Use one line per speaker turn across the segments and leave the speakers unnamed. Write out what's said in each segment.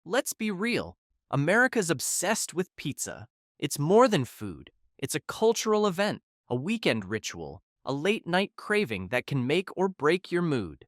Let's be real. America's obsessed with pizza. It's more than food. It's a cultural event, a weekend ritual, a late-night craving that can make or break your mood.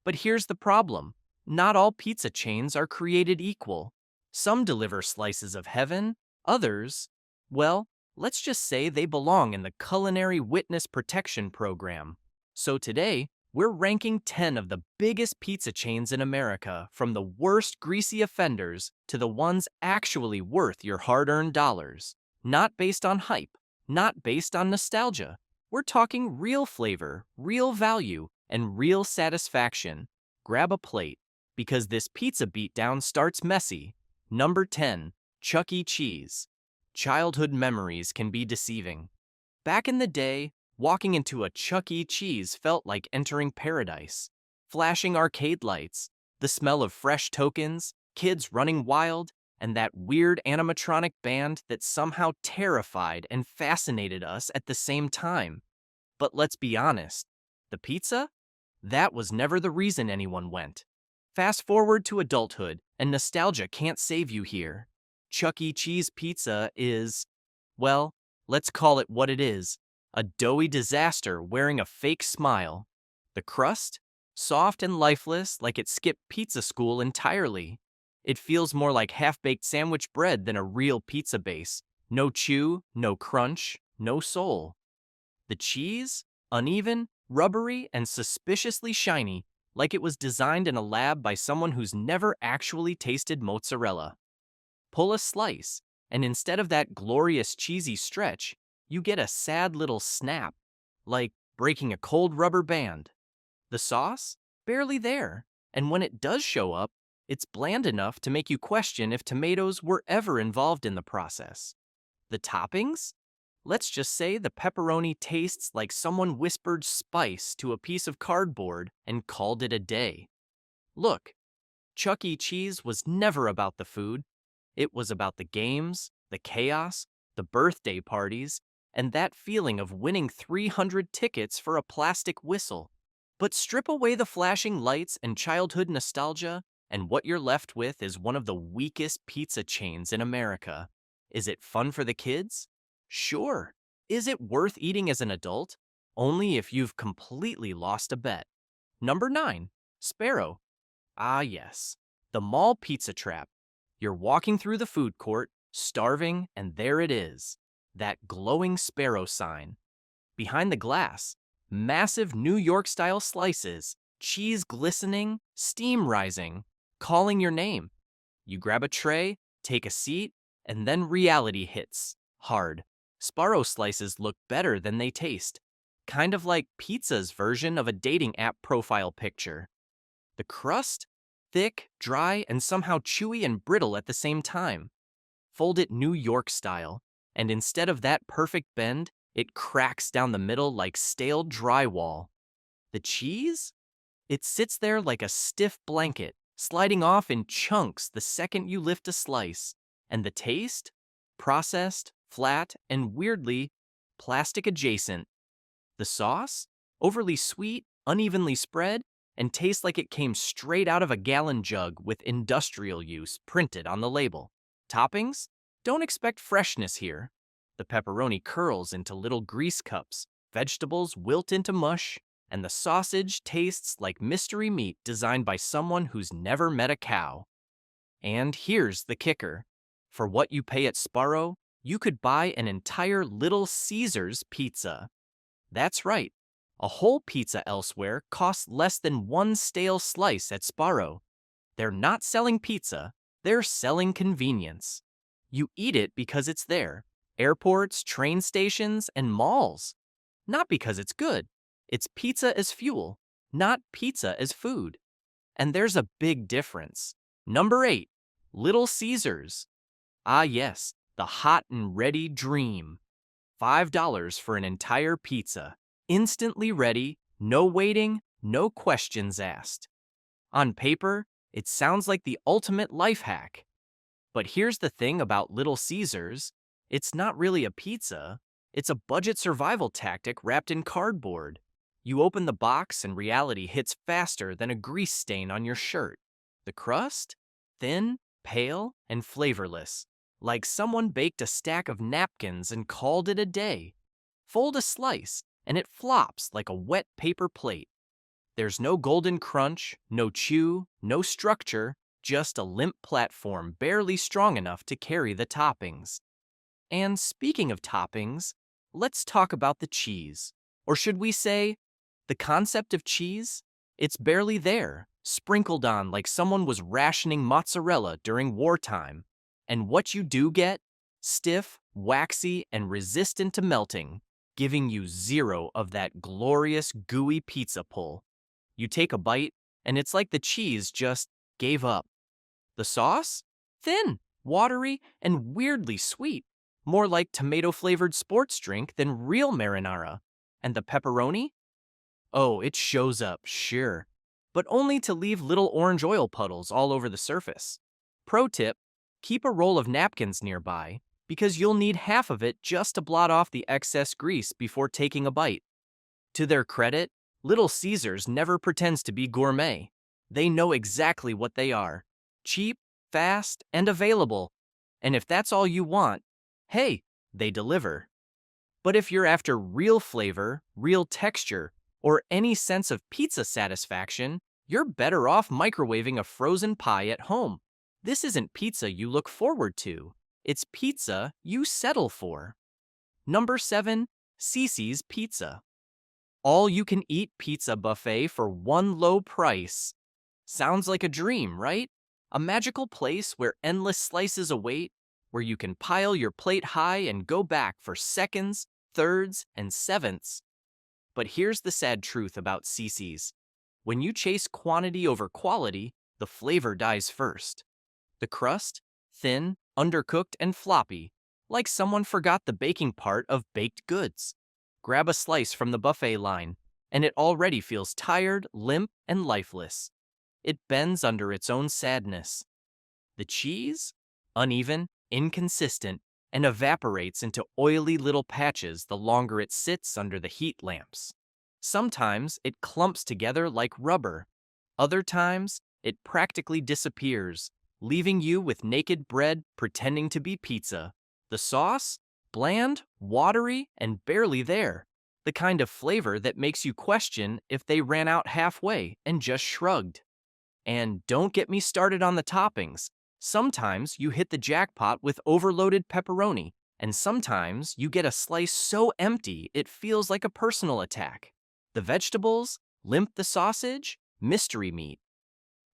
But here's the problem. Not all pizza chains are created equal. Some deliver slices of heaven, others, well, let's just say they belong in the Culinary Witness Protection Program. So today, we're ranking 10 of the biggest pizza chains in America, from the worst greasy offenders to the ones actually worth your hard-earned dollars. Not based on hype, not based on nostalgia. We're talking real flavor, real value, and real satisfaction. Grab a plate, because this pizza beatdown starts messy. Number 10, Chuck E. Cheese. Childhood memories can be deceiving. Back in the day, walking into a Chuck E. Cheese felt like entering paradise. Flashing arcade lights, the smell of fresh tokens, kids running wild, and that weird animatronic band that somehow terrified and fascinated us at the same time. But let's be honest, the pizza? That was never the reason anyone went. Fast forward to adulthood, and nostalgia can't save you here. Chuck E. Cheese pizza is, well, let's call it what it is, a doughy disaster wearing a fake smile. The crust? Soft and lifeless, like it skipped pizza school entirely. It feels more like half-baked sandwich bread than a real pizza base. No chew, no crunch, no soul. The cheese? Uneven, rubbery, and suspiciously shiny, like it was designed in a lab by someone who's never actually tasted mozzarella. Pull a slice, and instead of that glorious cheesy stretch, you get a sad little snap, like breaking a cold rubber band. The sauce? Barely there, and when it does show up, it's bland enough to make you question if tomatoes were ever involved in the process. The toppings? Let's just say the pepperoni tastes like someone whispered spice to a piece of cardboard and called it a day. Look, Chuck E. Cheese was never about the food. It was about the games, the chaos, the birthday parties, and that feeling of winning 300 tickets for a plastic whistle. But strip away the flashing lights and childhood nostalgia, and what you're left with is one of the weakest pizza chains in America. Is it fun for the kids? Sure. Is it worth eating as an adult? Only if you've completely lost a bet. Number 9, Sbarro. Ah yes, the mall pizza trap. You're walking through the food court, starving, and there it is. That glowing Sbarro sign. Behind the glass, massive New York-style slices, cheese glistening, steam rising, calling your name. You grab a tray, take a seat, and then reality hits. Hard. Sbarro slices look better than they taste. Kind of like pizza's version of a dating app profile picture. The crust? Thick, dry, and somehow chewy and brittle at the same time. Fold it New York style, and instead of that perfect bend, it cracks down the middle like stale drywall. The cheese? It sits there like a stiff blanket, sliding off in chunks the second you lift a slice. And the taste? Processed, flat, and weirdly, plastic adjacent. The sauce? Overly sweet, unevenly spread, and tastes like it came straight out of a gallon jug with industrial use printed on the label. Toppings? Don't expect freshness here. The pepperoni curls into little grease cups, vegetables wilt into mush, and the sausage tastes like mystery meat designed by someone who's never met a cow. And here's the kicker. For what you pay at Sbarro, you could buy an entire Little Caesars pizza. That's right. A whole pizza elsewhere costs less than one stale slice at Sbarro. They're not selling pizza, they're selling convenience. You eat it because it's there. Airports, train stations, and malls. Not because it's good. It's pizza as fuel, not pizza as food. And there's a big difference. Number 8, Little Caesars. Ah yes, the hot and ready dream. $5 for an entire pizza. Instantly ready, no waiting, no questions asked. On paper, it sounds like the ultimate life hack. But here's the thing about Little Caesars. It's not really a pizza. It's a budget survival tactic wrapped in cardboard. You open the box and reality hits faster than a grease stain on your shirt. The crust? Thin, pale and flavorless, like someone baked a stack of napkins and called it a day. Fold a slice, and it flops like a wet paper plate. There's no golden crunch, no chew, no structure, just a limp platform barely strong enough to carry the toppings. And speaking of toppings, let's talk about the cheese. Or should we say, the concept of cheese? It's barely there, sprinkled on like someone was rationing mozzarella during wartime. And what you do get? Stiff, waxy, and resistant to melting, giving you zero of that glorious, gooey pizza pull. You take a bite, and it's like the cheese just gave up. The sauce? Thin, watery, and weirdly sweet. More like tomato-flavored sports drink than real marinara. And the pepperoni? Oh, it shows up, sure. But only to leave little orange oil puddles all over the surface. Pro tip, keep a roll of napkins nearby, because you'll need half of it just to blot off the excess grease before taking a bite. To their credit, Little Caesars never pretends to be gourmet. They know exactly what they are. Cheap, fast, and available. And if that's all you want, hey, they deliver. But if you're after real flavor, real texture, or any sense of pizza satisfaction, you're better off microwaving a frozen pie at home. This isn't pizza you look forward to. It's pizza you settle for. Number 7, Cici's Pizza. All-you-can-eat pizza buffet for one low price. Sounds like a dream, right? A magical place where endless slices await, where you can pile your plate high and go back for seconds, thirds, and sevenths. But here's the sad truth about Cici's. When you chase quantity over quality, the flavor dies first. The crust? Thin, undercooked, and floppy, like someone forgot the baking part of baked goods. Grab a slice from the buffet line, and it already feels tired, limp, and lifeless. It bends under its own sadness. The cheese? Uneven, inconsistent, and evaporates into oily little patches the longer it sits under the heat lamps. Sometimes it clumps together like rubber. Other times, it practically disappears, leaving you with naked bread pretending to be pizza. The sauce? Bland, watery, and barely there. The kind of flavor that makes you question if they ran out halfway and just shrugged. And don't get me started on the toppings. Sometimes you hit the jackpot with overloaded pepperoni, and sometimes you get a slice so empty it feels like a personal attack. The vegetables? Limp the sausage? Mystery meat.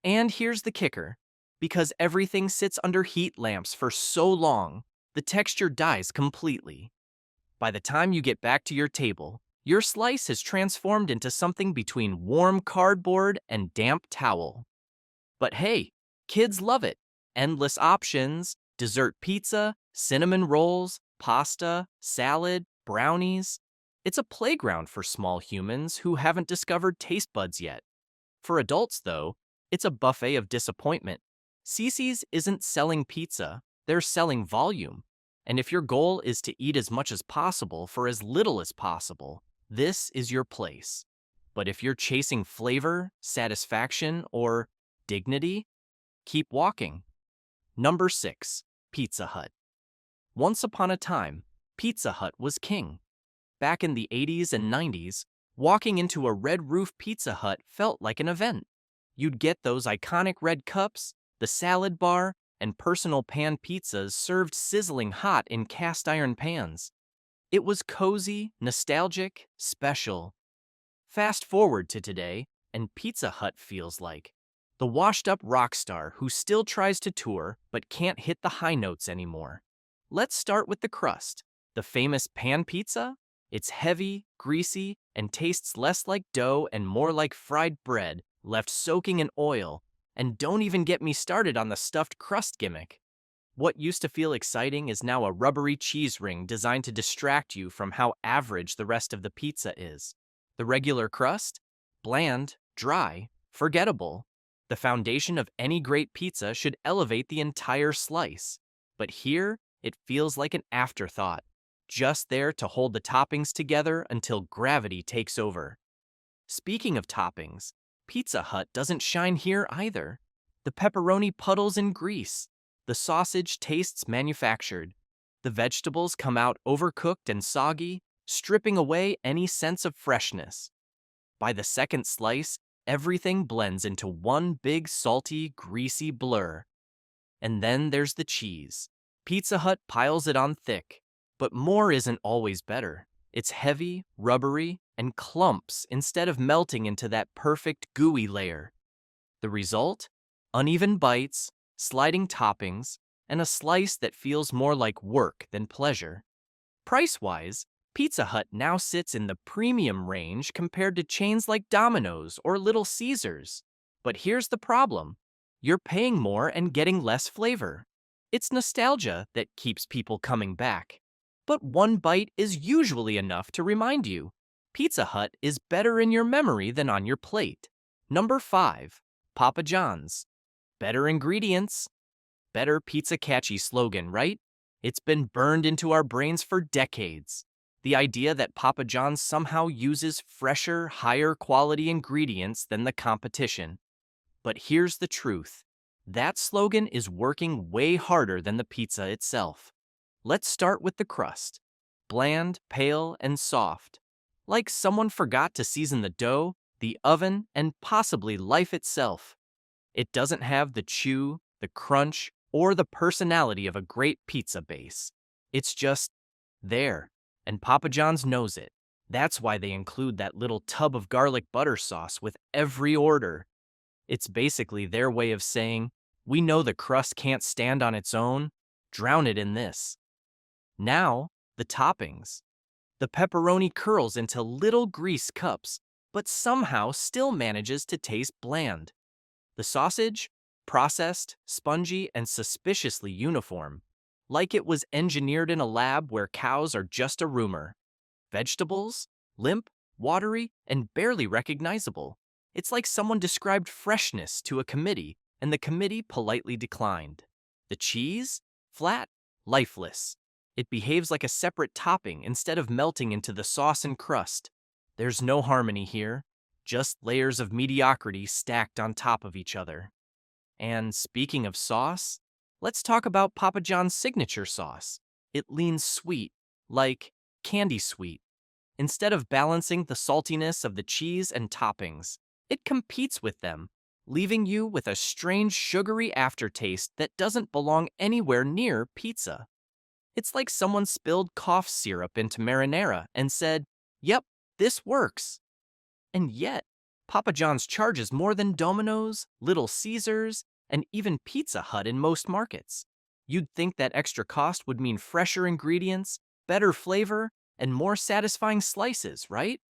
And here's the kicker. Because everything sits under heat lamps for so long, the texture dies completely. By the time you get back to your table, your slice has transformed into something between warm cardboard and damp towel. But hey, kids love it. Endless options, dessert pizza, cinnamon rolls, pasta, salad, brownies. It's a playground for small humans who haven't discovered taste buds yet. For adults, though, it's a buffet of disappointment. Cici's isn't selling pizza, they're selling volume. And if your goal is to eat as much as possible for as little as possible, this is your place. But if you're chasing flavor, satisfaction, or dignity, keep walking. Number 6, Pizza Hut. Once upon a time, Pizza Hut was king. Back in the 80s and 90s, walking into a red roof Pizza Hut felt like an event. You'd get those iconic red cups, the salad bar, and personal pan pizzas served sizzling hot in cast iron pans. It was cozy, nostalgic, special. Fast forward to today, and Pizza Hut feels like the washed-up rock star who still tries to tour but can't hit the high notes anymore. Let's start with the crust. The famous pan pizza? It's heavy, greasy, and tastes less like dough and more like fried bread, left soaking in oil. And don't even get me started on the stuffed crust gimmick. What used to feel exciting is now a rubbery cheese ring designed to distract you from how average the rest of the pizza is. The regular crust? Bland, dry, forgettable. The foundation of any great pizza should elevate the entire slice. But here, it feels like an afterthought, just there to hold the toppings together until gravity takes over. Speaking of toppings, Pizza Hut doesn't shine here either. The pepperoni puddles in grease, The sausage tastes manufactured. The vegetables come out overcooked and soggy, stripping away any sense of freshness. By the second slice, everything blends into one big salty, greasy blur. And then there's the cheese. Pizza Hut piles it on thick, but more isn't always better. It's heavy, rubbery, and clumps instead of melting into that perfect gooey layer. The result? Uneven bites, sliding toppings, and a slice that feels more like work than pleasure. Price-wise, Pizza Hut now sits in the premium range compared to chains like Domino's or Little Caesars. But here's the problem. You're paying more and getting less flavor. It's nostalgia that keeps people coming back. But one bite is usually enough to remind you. Pizza Hut is better in your memory than on your plate. Number 5. Papa John's. Better ingredients. Better pizza catchy slogan, right? It's been burned into our brains for decades. The idea that Papa John's somehow uses fresher, higher quality ingredients than the competition. But here's the truth. That slogan is working way harder than the pizza itself. Let's start with the crust. Bland, pale, and soft. Like someone forgot to season the dough, the oven, and possibly life itself. It doesn't have the chew, the crunch, or the personality of a great pizza base. It's just there, and Papa John's knows it. That's why they include that little tub of garlic butter sauce with every order. It's basically their way of saying, we know the crust can't stand on its own, drown it in this. Now, the toppings. The pepperoni curls into little grease cups, but somehow still manages to taste bland. The sausage? Processed, spongy, and suspiciously uniform, like it was engineered in a lab where cows are just a rumor. Vegetables? Limp, watery, and barely recognizable. It's like someone described freshness to a committee, and the committee politely declined. The cheese? Flat, lifeless. It behaves like a separate topping instead of melting into the sauce and crust. There's no harmony here, just layers of mediocrity stacked on top of each other. And speaking of sauce, let's talk about Papa John's signature sauce. It leans sweet, like candy sweet. Instead of balancing the saltiness of the cheese and toppings, it competes with them, leaving you with a strange sugary aftertaste that doesn't belong anywhere near pizza. It's like someone spilled cough syrup into marinara and said, "Yep, this works." And yet, Papa John's charges more than Domino's, Little Caesars, and even Pizza Hut in most markets. You'd think that extra cost would mean fresher ingredients, better flavor, and more satisfying slices, right?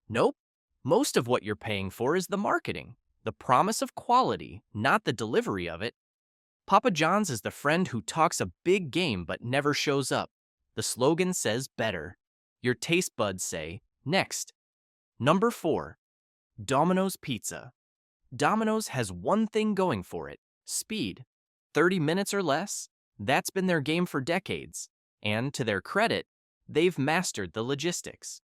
Nope. Most of what you're paying for is the marketing, the promise of quality, not the delivery of it. Papa John's is the friend who talks a big game but never shows up. The slogan says better. Your taste buds say, next. Number 4. Domino's Pizza. Domino's has one thing going for it, speed. 30 minutes or less? That's been their game for decades. And to their credit, they've mastered the logistics.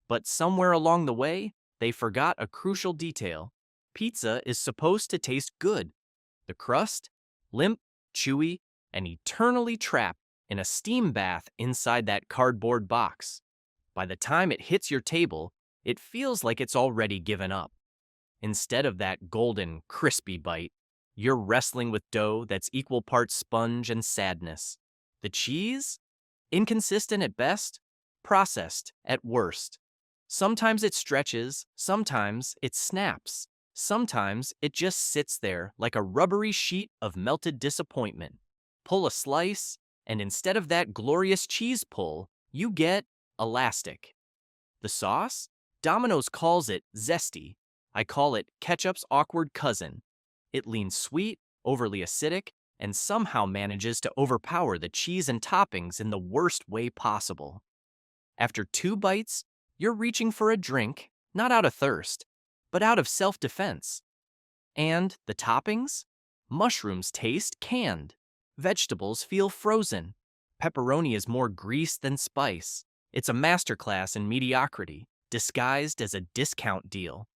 But somewhere along the way, they forgot a crucial detail. Pizza is supposed to taste good. The crust? Limp, chewy, and eternally trapped in a steam bath inside that cardboard box. By the time it hits your table, it feels like it's already given up. Instead of that golden, crispy bite, you're wrestling with dough that's equal parts sponge and sadness. The cheese? Inconsistent at best, processed at worst. Sometimes it stretches, sometimes it snaps, sometimes it just sits there like a rubbery sheet of melted disappointment. Pull a slice, and instead of that glorious cheese pull, you get elastic. The sauce? Domino's calls it zesty. I call it ketchup's awkward cousin. It leans sweet, overly acidic, and somehow manages to overpower the cheese and toppings in the worst way possible. After 2 bites, you're reaching for a drink, not out of thirst, but out of self-defense. And the toppings? Mushrooms taste canned. Vegetables feel frozen. Pepperoni is more grease than spice. It's a masterclass in mediocrity, disguised as a discount deal.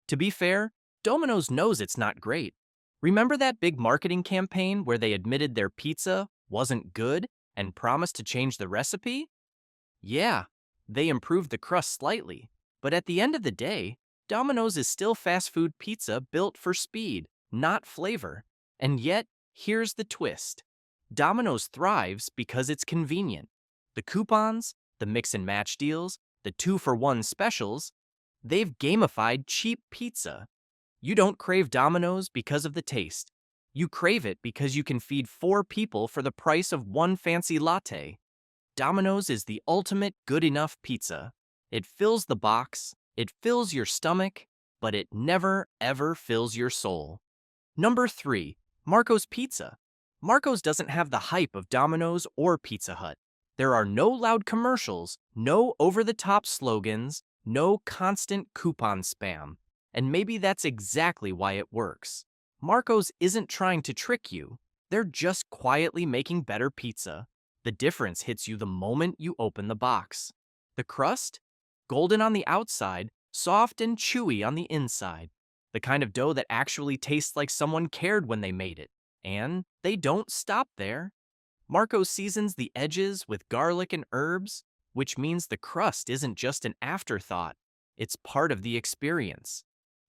To be fair, Domino's knows it's not great. Remember that big marketing campaign where they admitted their pizza wasn't good and promised to change the recipe? Yeah, they improved the crust slightly, but at the end of the day, Domino's is still fast food pizza built for speed, not flavor. And yet, here's the twist. Domino's thrives because it's convenient. The coupons, the mix and match deals, the 2-for-1 specials, they've gamified cheap pizza. You don't crave Domino's because of the taste. You crave it because you can feed 4 people for the price of one fancy latte. Domino's is the ultimate good enough pizza. It fills the box, it fills your stomach, but it never ever fills your soul. Number 3, Marco's Pizza. Marco's doesn't have the hype of Domino's or Pizza Hut. There are no loud commercials, no over-the-top slogans, no constant coupon spam. And maybe that's exactly why it works. Marco's isn't trying to trick you. They're just quietly making better pizza. The difference hits you the moment you open the box. The crust? Golden on the outside, soft and chewy on the inside. The kind of dough that actually tastes like someone cared when they made it. And they don't stop there. Marco seasons the edges with garlic and herbs, which means the crust isn't just an afterthought. It's part of the experience.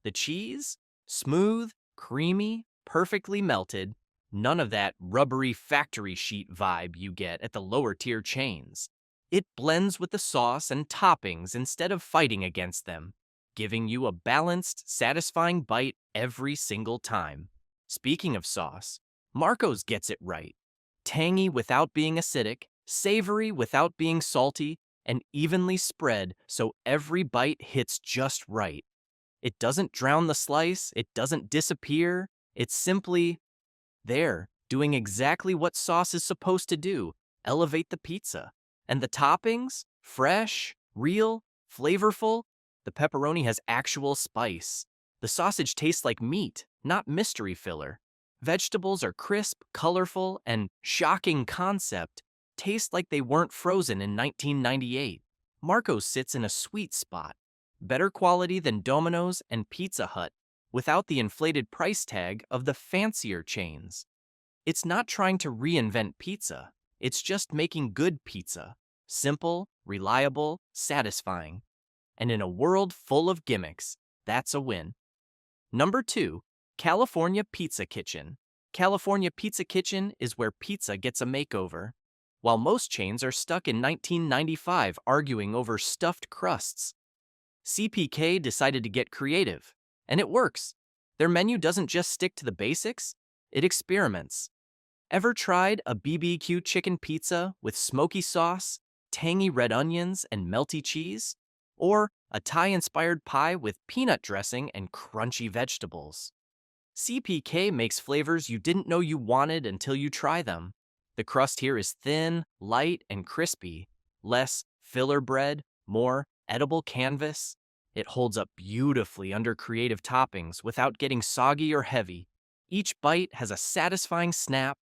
The cheese? Smooth, creamy, perfectly melted. None of that rubbery factory sheet vibe you get at the lower tier chains. It blends with the sauce and toppings instead of fighting against them, giving you a balanced, satisfying bite every single time. Speaking of sauce, Marco's gets it right. Tangy without being acidic, savory without being salty, and evenly spread so every bite hits just right. It doesn't drown the slice, it doesn't disappear, it's simply there, doing exactly what sauce is supposed to do, elevate the pizza. And the toppings? Fresh, real, flavorful. The pepperoni has actual spice. The sausage tastes like meat, not mystery filler. Vegetables are crisp, colorful, and shocking concept. Taste like they weren't frozen in 1998. Marco's sits in a sweet spot. Better quality than Domino's and Pizza Hut, without the inflated price tag of the fancier chains. It's not trying to reinvent pizza. It's just making good pizza. Simple, reliable, satisfying. And in a world full of gimmicks, that's a win. Number 2, California Pizza Kitchen. California Pizza Kitchen is where pizza gets a makeover. While most chains are stuck in 1995 arguing over stuffed crusts, CPK decided to get creative. And it works. Their menu doesn't just stick to the basics, it experiments. Ever tried a BBQ chicken pizza with smoky sauce, tangy red onions, and melty cheese? Or a Thai-inspired pie with peanut dressing and crunchy vegetables? CPK makes flavors you didn't know you wanted until you try them. The crust here is thin, light, and crispy. Less filler bread, more edible canvas. It holds up beautifully under creative toppings without getting soggy or heavy. Each bite has a satisfying snap,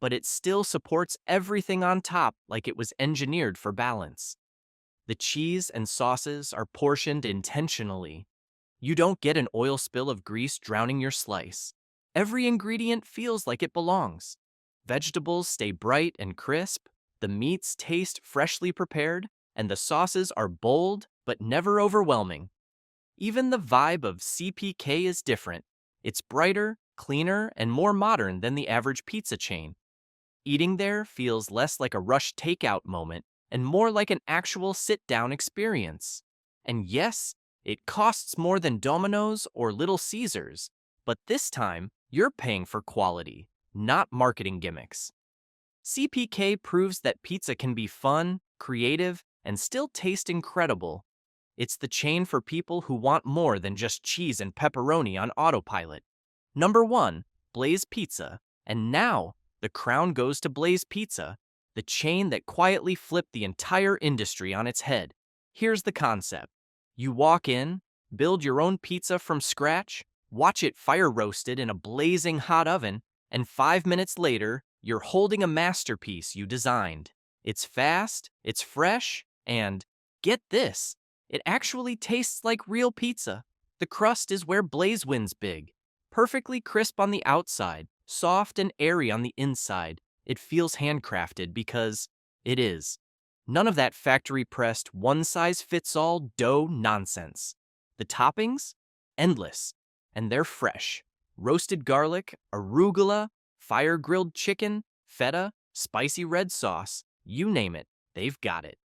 but it still supports everything on top like it was engineered for balance. The cheese and sauces are portioned intentionally. You don't get an oil spill of grease drowning your slice. Every ingredient feels like it belongs. Vegetables stay bright and crisp, the meats taste freshly prepared, and the sauces are bold but never overwhelming. Even the vibe of CPK is different. It's brighter, cleaner, and more modern than the average pizza chain. Eating there feels less like a rushed takeout moment and more like an actual sit-down experience. And yes, it costs more than Domino's or Little Caesars, but this time you're paying for quality, not marketing gimmicks. CPK proves that pizza can be fun, creative, and still taste incredible. It's the chain for people who want more than just cheese and pepperoni on autopilot. Number 1, Blaze Pizza. And now, the crown goes to Blaze Pizza, the chain that quietly flipped the entire industry on its head. Here's the concept. You walk in, build your own pizza from scratch, watch it fire roasted in a blazing hot oven, and 5 minutes later, you're holding a masterpiece you designed. It's fast, it's fresh, and get this, it actually tastes like real pizza. The crust is where Blaze wins big. Perfectly crisp on the outside, soft and airy on the inside. It feels handcrafted because it is. None of that factory-pressed, one-size-fits-all dough nonsense. The toppings? Endless. And they're fresh. Roasted garlic, arugula, fire-grilled chicken, feta, spicy red sauce, you name it, they've got it.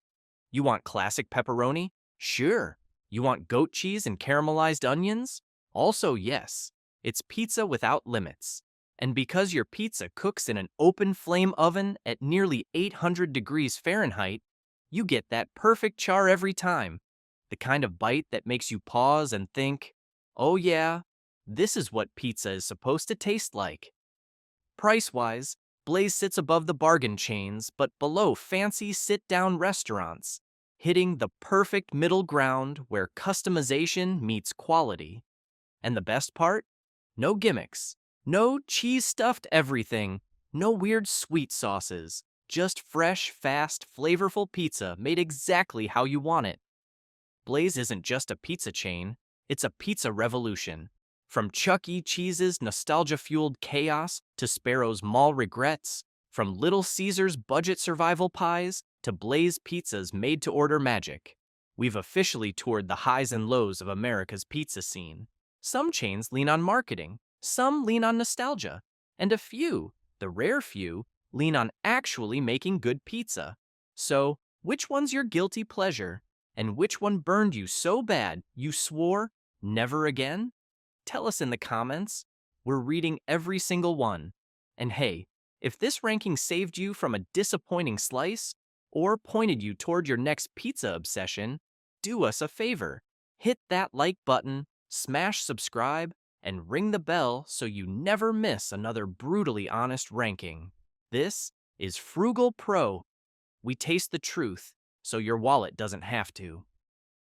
You want classic pepperoni? Sure. You want goat cheese and caramelized onions? Also, yes. It's pizza without limits. And because your pizza cooks in an open flame oven at nearly 800 degrees Fahrenheit, you get that perfect char every time. The kind of bite that makes you pause and think, oh yeah, this is what pizza is supposed to taste like. Price-wise, Blaze sits above the bargain chains but below fancy sit-down restaurants, hitting the perfect middle ground where customization meets quality. And the best part? No gimmicks. No cheese-stuffed everything. No weird sweet sauces. Just fresh, fast, flavorful pizza made exactly how you want it. Blaze isn't just a pizza chain, it's a pizza revolution. From Chuck E. Cheese's nostalgia-fueled chaos to Sbarro's mall regrets, from Little Caesar's budget survival pies to Blaze Pizza's made-to-order magic, we've officially toured the highs and lows of America's pizza scene. Some chains lean on marketing, some lean on nostalgia, and a few, the rare few, lean on actually making good pizza. So, which one's your guilty pleasure? And which one burned you so bad you swore never again? Tell us in the comments. We're reading every single one. And hey, if this ranking saved you from a disappointing slice or pointed you toward your next pizza obsession, do us a favor. Hit that like button, smash subscribe, and ring the bell so you never miss another brutally honest ranking. This is Frugal Pro. We taste the truth so your wallet doesn't have to.